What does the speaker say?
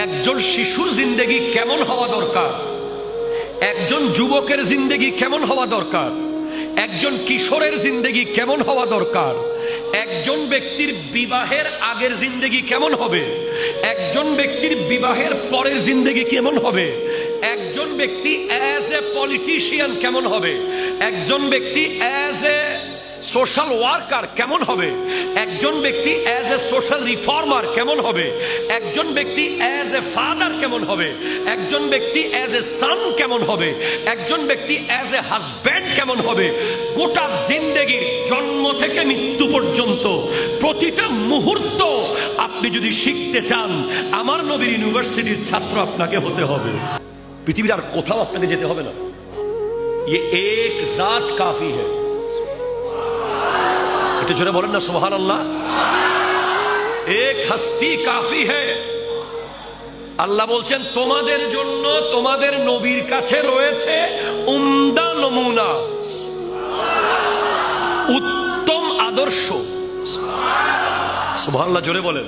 একজন শিশুর জিন্দেগি কেমন হওয়া দরকার, একজন যুবকের জিন্দেগি কেমন হওয়া দরকার, একজন কিশোরের জিন্দেগি কেমন হওয়া দরকার, একজন ব্যক্তির বিবাহের আগের জিন্দেগি কেমন হবে, একজন ব্যক্তির বিবাহের পরের জিন্দেগি কেমন হবে, একজন ব্যক্তি অ্যাজ এ পলিটিশিয়ান কেমন হবে, একজন ব্যক্তি অ্যাজ এ সোশ্যাল ওয়ার্কার কেমন হবে, একজন ব্যক্তি অ্যাজ এ সোশ্যাল রিফর্মার কেমন হবে, একজন ব্যক্তি অ্যাজ এ ফাদার কেমন হবে, একজন ব্যক্তি অ্যাজ এ সান কেমন হবে, একজন ব্যক্তি অ্যাজ এ হাজব্যান্ড কেমন হবে। গোটা জিন্দেগির জন্ম থেকে মৃত্যু পর্যন্ত প্রতিটা মুহূর্ত আপনি যদি শিখতে চান, আমার নবীর ইউনিভার্সিটির ছাত্র আপনাকে হতে হবে। পৃথিবীর আর কোথাও আপনাকে যেতে হবে না। ये एक जात काफी है। এটা জোরে বলেন না সুবহানাল্লাহ। এক হস্তি কাফি है। আল্লাহ বলছেন তোমাদের জন্য তোমাদের নবীর কাছে রয়েছে উমদা নমুনা, উত্তম আদর্শ। সুবহানাল্লাহ জোরে বলেন।